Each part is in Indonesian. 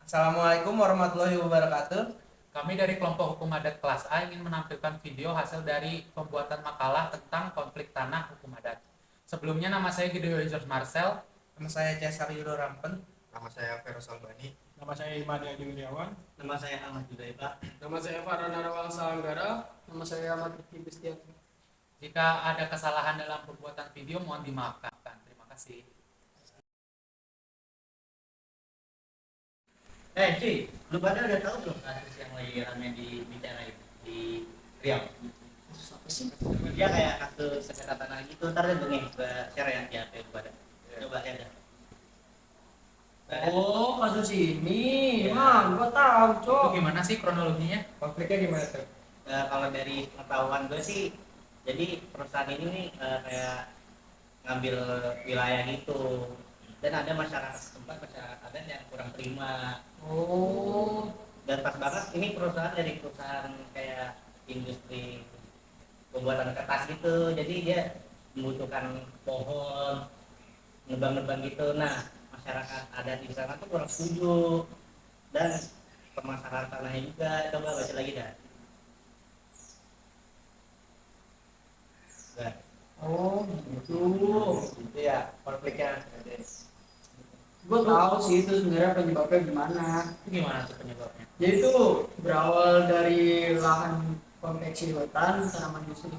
Assalamualaikum warahmatullahi wabarakatuh. Kami dari kelompok hukum adat kelas A ingin menampilkan video hasil dari pembuatan makalah tentang konflik tanah hukum adat. Sebelumnya nama saya Gideon George Marcel. Nama saya Cesar Yudo Rampen. Nama saya Vero Salbani. Nama saya Iman Yadi Wiryawan. Nama saya Ahmad Judaipa. Nama saya Farhan Narawangsa Anggara. Nama saya Ahmad Rifki Bestiati. Jika ada kesalahan dalam pembuatan video mohon dimaafkan. Terima kasih. Cuy, lu pada udah tahu belum kasus yang lagi ramai dibicarain di Riau? Apa sih? Dia kayak kasus sengketa tanah gitu. Ntar deh gue share ya ke lu pada. Coba lihat dah. Oh, kasus ini. Ya. Gua tahu, Itu Cok. gimana sih kronologinya? Konfliknya gimana tuh? Kalau dari pengetahuan gue sih, jadi perusahaan ini nih kayak ngambil wilayah gitu. Dan ada masyarakat setempat, masyarakat adat yang kurang terima. Oh, Dan pas banget ini perusahaan dari perusahaan kayak industri pembuatan kertas gitu, jadi dia membutuhkan pohon nebang-nebang gitu. Nah, masyarakat adat di sana tuh kurang setuju dan pemasaran tanahnya juga. Coba baca lagi dah. Nah, oh gitu. Itu ya konfliknya. Gua tahu sih itu sebenarnya penyebabnya gimana. Itu gimana tuh penyebabnya? Jadi itu berawal dari lahan konveksi hutan tanaman industri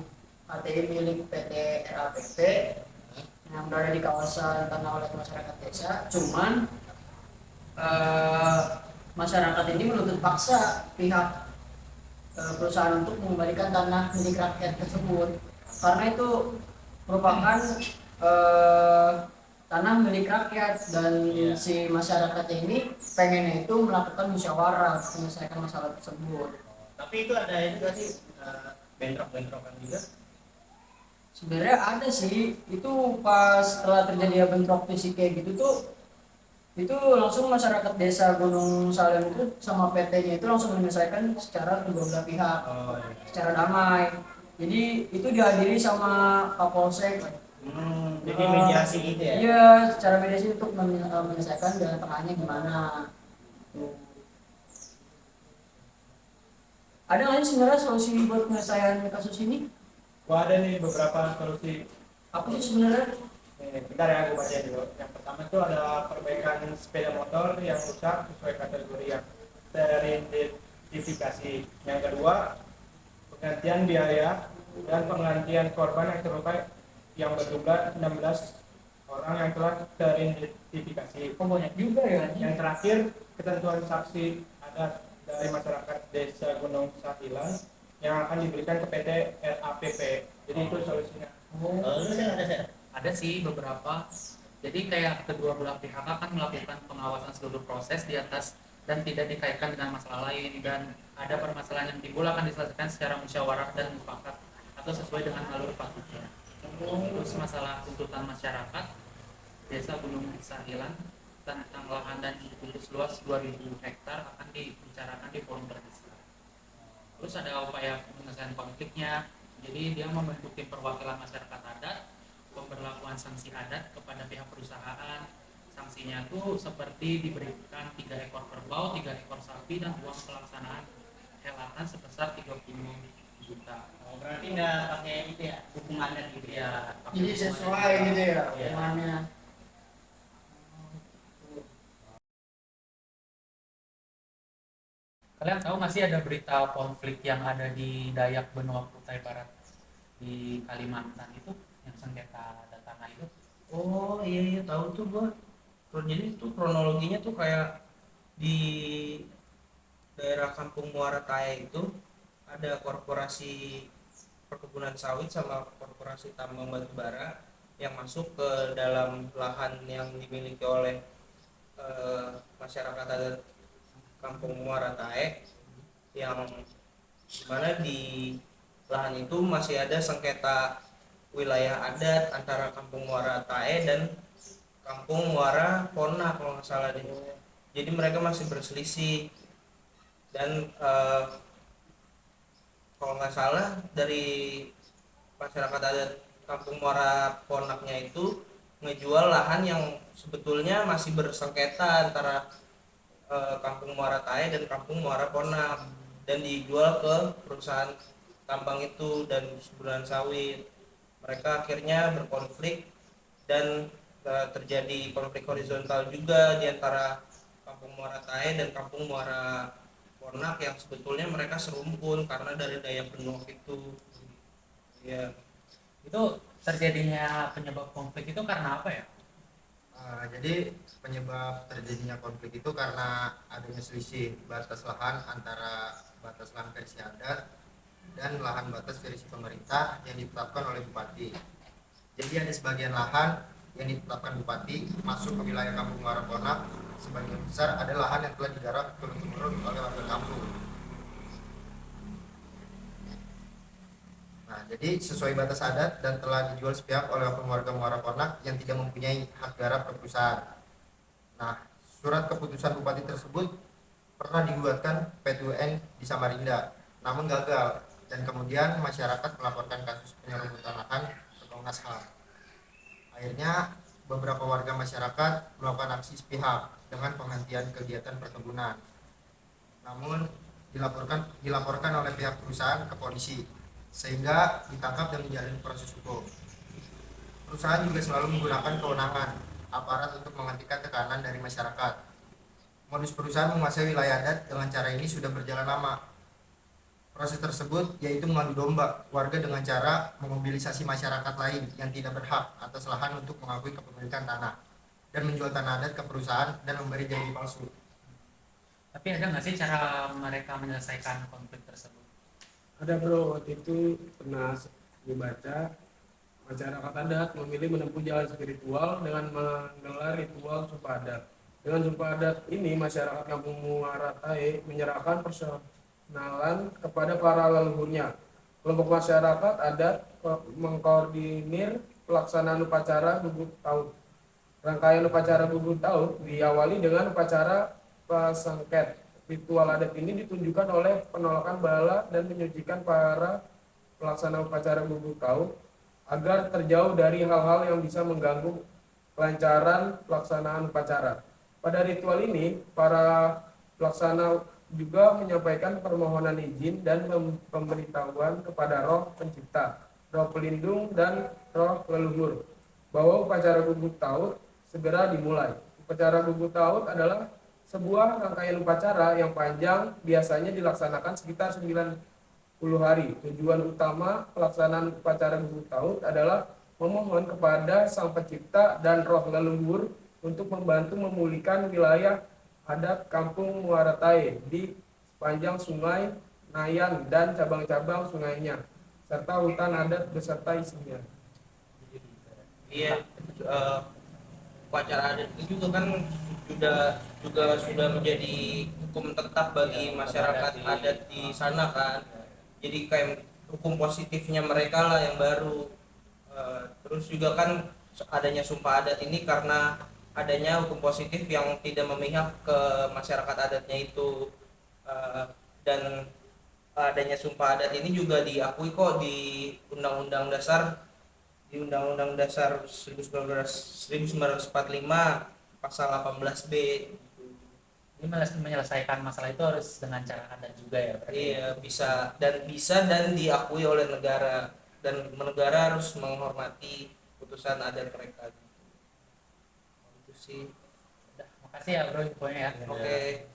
HTI milik PT RAPP yang berada di kawasan tanah oleh masyarakat desa. Cuman eh, masyarakat ini menuntut paksa pihak perusahaan untuk mengembalikan tanah milik rakyat tersebut karena itu merupakan eh, tanah milik rakyat dan Iya. si masyarakatnya ini pengennya itu melakukan musyawarah untuk menyelesaikan masalah tersebut. tapi itu ada juga sih bentrok-bentrokan juga. Sebenarnya ada sih, itu pas setelah terjadi bentrok fisik kayak gitu tuh itu langsung masyarakat desa Gunung Salem itu sama PT-nya itu langsung menyelesaikan secara kedua belah pihak Oh, iya. secara damai. Jadi itu dihadiri sama Kapolsek. Jadi mediasi gitu ya. Iya, secara mediasi untuk menyelesaikan jalan tengahnya gimana. Tuh. Ada nggak sih sebenarnya solusi buat penyelesaian kasus ini? Gua ada nih beberapa solusi. Apa sih sebenarnya? Nih, bentar ya gue baca dulu. Yang pertama itu ada perbaikan sepeda motor yang rusak sesuai kategori yang teridentifikasi. Yang kedua, penggantian biaya dan penggantian korban yang terluka yang berjumlah 16 orang yang telah teridentifikasi. Oh, banyak juga ya. Yang terakhir, ketentuan saksi adat dari masyarakat Desa Gunung Sahilan yang akan diberikan ke PT RAPP. Jadi itu solusinya. Oh, Lu sih ada sih. Ada sih beberapa. Jadi kayak kedua belah pihak akan melakukan pengawasan seluruh proses di atas dan tidak dikaitkan dengan masalah lain, dan ada permasalahan yang timbul akan diselesaikan secara musyawarah dan mufakat atau sesuai dengan alur patutnya. Terus masalah tuntutan masyarakat Desa Gunung Sahilan tentang lahan dan khusus luas 2000 hektar akan dibicarakan di forum terbuka. Terus ada upaya penyelesaian konfliknya. Jadi dia membentuk tim perwakilan masyarakat adat, pemberlakuan sanksi adat kepada pihak perusahaan. Sanksinya tuh seperti diberikan 3 ekor kerbau, 3 ekor sapi, dan uang pelaksanaan helatan sebesar 30 juta. Oh, berarti nggak pakai itu ya, hukum adat gitu ya. Ya, jadi sesuai gitu ya Iya. hukumannya. kalian tahu nggak sih ada berita konflik yang ada di Dayak Benua Kutai Barat di Kalimantan itu, yang sengketa ada tanah itu? Oh iya iya tahu tuh gua. Jadi tuh kronologinya tuh kayak di daerah Kampung Muara Tae itu ada korporasi perkebunan sawit sama korporasi tambang batu bara yang masuk ke dalam lahan yang dimiliki oleh masyarakat adat Kampung Muara Tae, yang mana di lahan itu masih ada sengketa wilayah adat antara Kampung Muara Tae dan Kampung Muara Pona kalau nggak salah deh. Jadi mereka masih berselisih dan kalau nggak salah dari masyarakat adat Kampung Muara Ponaknya itu ngejual lahan yang sebetulnya masih bersengketa antara Kampung Muara Tae dan Kampung Muara Ponak, dan dijual ke perusahaan tambang itu dan semburan sawit. Mereka akhirnya berkonflik dan terjadi konflik horizontal juga di antara Kampung Muara Tae dan Kampung Muara Ponak yang sebetulnya mereka serumpun karena dari daya penuh itu. Ya, Itu terjadinya penyebab konflik itu karena apa ya? Jadi penyebab terjadinya konflik itu karena adanya selisih batas lahan antara batas lahan versi adat dan lahan batas versi pemerintah yang ditetapkan oleh bupati. Jadi ada sebagian lahan yang ditetapkan bupati masuk ke wilayah Kampung Muara Ponak, sebagian besar ada lahan yang telah digarap turun-temurun oleh warga kampung. Nah, jadi sesuai batas adat dan telah dijual sepihak oleh warga Muara Ponak yang tidak mempunyai hak garap ke perusahaan. Nah, surat keputusan bupati tersebut pernah digugatkan PT UN di Samarinda, namun gagal, dan kemudian masyarakat melaporkan kasus penyerbutan lahan ke Komnas HAM. Akhirnya beberapa warga masyarakat melakukan aksi sepihak dengan penghentian kegiatan perkebunan. Namun dilaporkan oleh pihak perusahaan ke polisi, sehingga ditangkap dan menjalani proses hukum. Perusahaan juga selalu menggunakan kewenangan aparat untuk menghentikan tekanan dari masyarakat. Modus perusahaan menguasai wilayah adat dengan cara ini sudah berjalan lama. Proses tersebut yaitu mengadu domba warga dengan cara memobilisasi masyarakat lain yang tidak berhak atas lahan untuk mengakui kepemilikan tanah dan menjual tanah adat ke perusahaan dan memberi janji palsu. Tapi ada nggak sih cara mereka menyelesaikan konflik tersebut? Ada bro, waktu itu pernah dibaca masyarakat adat memilih menempuh jalan spiritual dengan menggelar ritual sumpah adat. Dengan sumpah adat ini masyarakat Kampung Muara Tae menyerahkan personalan kepada para leluhurnya. Kelompok masyarakat adat mengkoordinir pelaksanaan upacara gugur taut. Rangkaian upacara gugur taut diawali dengan upacara pasangket. Ritual adat ini ditunjukkan oleh penolakan bala dan menyucikan para pelaksana upacara gugur taut agar terjauh dari hal-hal yang bisa mengganggu kelancaran pelaksanaan upacara. Pada ritual ini, para pelaksana juga menyampaikan permohonan izin dan pemberitahuan kepada roh pencipta, roh pelindung, dan roh leluhur bahwa upacara gugur taut segera dimulai. Upacara gugur taut adalah sebuah rangkaian upacara yang panjang, biasanya dilaksanakan sekitar 90 hari. Tujuan utama pelaksanaan upacara gugur taut adalah memohon kepada Sang Pencipta dan roh leluhur untuk membantu memulihkan wilayah adat Kampung Muara Tae di sepanjang Sungai Nayan dan cabang-cabang sungainya, serta hutan adat beserta isinya. iya, upacara adat itu juga kan sudah menjadi hukum tetap bagi masyarakat adat di sana kan. Jadi kayak hukum positifnya mereka lah yang baru. Terus juga kan adanya sumpah adat ini karena adanya hukum positif yang tidak memihak ke masyarakat adatnya itu. Dan adanya sumpah adat ini juga diakui kok di Undang-Undang Dasar 1945 pasal 18B. Ini menyelesaikan masalah itu harus dengan cara adat juga ya? Iya, bisa dan diakui oleh negara, dan negara harus menghormati putusan adat mereka. Itu sih. Udah, makasih ya bro infonya ya. Oke.